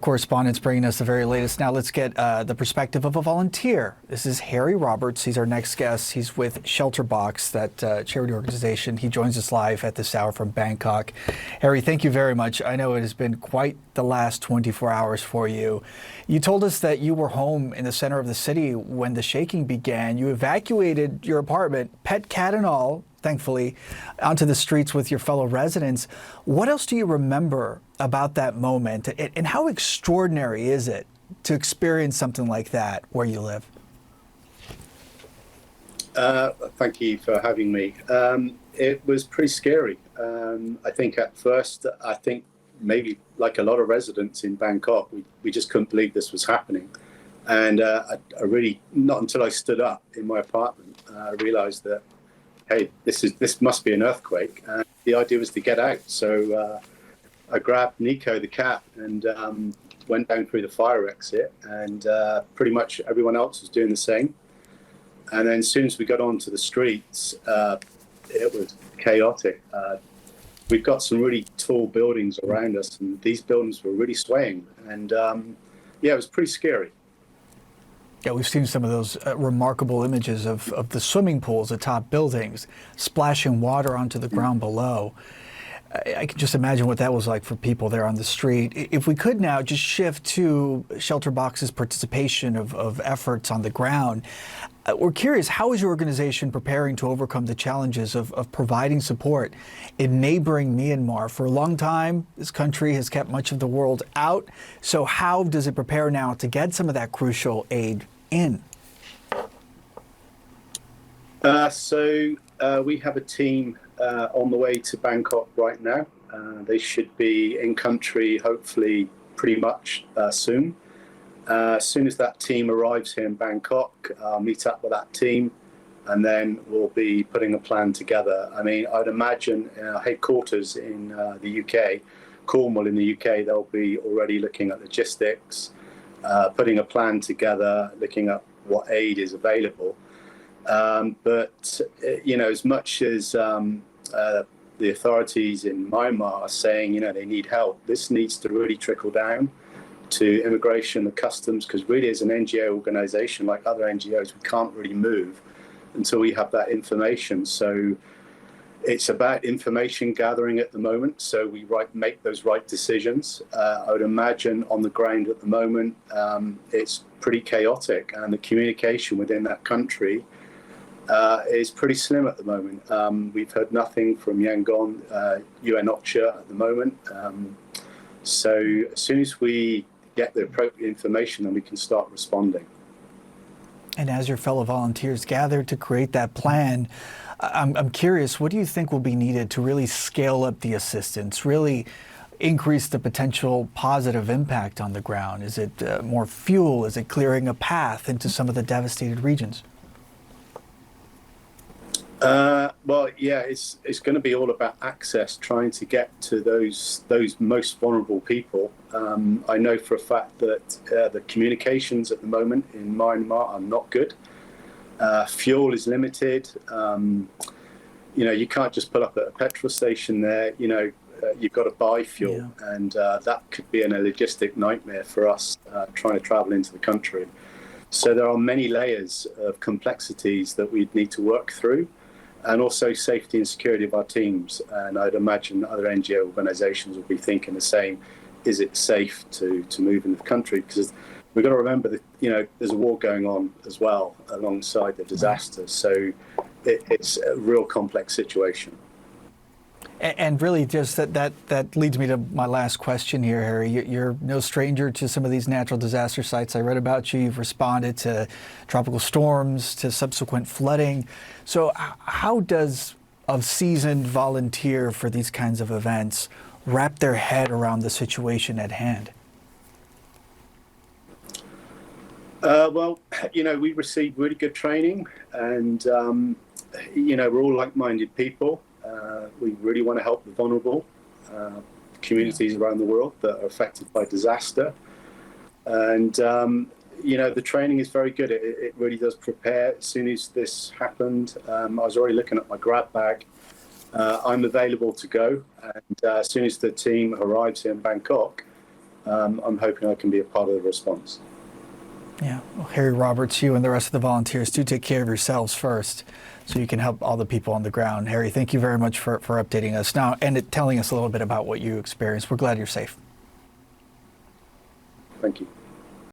Correspondents bringing us the very latest. Now let's get the perspective of a volunteer. This is Harry Roberts. He's our next guest. He's with ShelterBox, that charity organization. He joins us live at this hour from Bangkok. Harry, thank you very much. I know it has been quite the last 24 hours for you. You told us that you were home in the center of the city when the shaking began. You evacuated your apartment, pet, cat, and all, thankfully, onto the streets with your fellow residents. What else do you remember about that moment, and how extraordinary is it to experience something like that where you live? Thank you for having me. It was pretty scary. I think at first, maybe like a lot of residents in Bangkok, we just couldn't believe this was happening. And I really, not until I stood up in my apartment, realized that, hey, this must be an earthquake. And the idea was to get out. So I grabbed Nico, the cat, and went down through the fire exit, and pretty much everyone else was doing the same. And then as soon as we got onto the streets, it was chaotic. We've got some really tall buildings around us, and these buildings were really swaying. And yeah, it was pretty scary. Yeah, we've seen some of those remarkable images of the swimming pools atop buildings, splashing water onto the ground below. I can just imagine what that was like for people there on the street. If we could now just shift to ShelterBox's participation of efforts on the ground, we're curious, how is your organization preparing to overcome the challenges of providing support in neighboring Myanmar? For a long time, this country has kept much of the world out. So how does it prepare now to get some of that crucial aid in? We have a team on the way to Bangkok right now. They should be in country hopefully pretty much soon. As soon as that team arrives here in Bangkok, I'll meet up with that team, and then we'll be putting a plan together. I mean, I'd imagine our headquarters in the UK, Cornwall in the UK, they'll be already looking at logistics, putting a plan together, looking at what aid is available. But you know, as much as the authorities in Myanmar are saying, you know, they need help, this needs to really trickle down to immigration and customs, because really as an NGO organization, like other NGOs, we can't really move until we have that information. So it's about information gathering at the moment, so we make those right decisions. I would imagine on the ground at the moment, it's pretty chaotic, and the communication within that country is pretty slim at the moment. We've heard nothing from Yangon, UN OCHA at the moment. So as soon as we get the appropriate information, then we can start responding. And as your fellow volunteers gather to create that plan, I'm curious, what do you think will be needed to really scale up the assistance, really increase the potential positive impact on the ground? Is it more fuel? Is it clearing a path into some of the devastated regions? Well, yeah, it's going to be all about access, trying to get to those most vulnerable people. I know for a fact that the communications at the moment in Myanmar are not good. Fuel is limited. You know, you can't just pull up at a petrol station there. You know, you've got to buy fuel, yeah. And that could be a logistic nightmare for us trying to travel into the country. So there are many layers of complexities that we'd need to work through, and also safety and security of our teams. And I'd imagine other NGO organizations will be thinking the same. Is it safe to move in the country? Because we've got to remember that, you know, there's a war going on as well alongside the disaster. So it's a real complex situation. And really, just that leads me to my last question here, Harry. You're no stranger to some of these natural disaster sites. I read about you. You've responded to tropical storms, to subsequent flooding. So how does a seasoned volunteer for these kinds of events wrap their head around the situation at hand? Well, you know, we received really good training, and, you know, we're all like-minded people. We really want to help the vulnerable communities around the world that are affected by disaster. And, you know, the training is very good. It really does prepare. As soon as this happened, I was already looking at my grab bag. I'm available to go. And as soon as the team arrives here in Bangkok, I'm hoping I can be a part of the response. Yeah. Well, Harry Roberts, you and the rest of the volunteers do take care of yourselves first so you can help all the people on the ground. Harry, thank you very much for updating us now and telling us a little bit about what you experienced. We're glad you're safe. Thank you.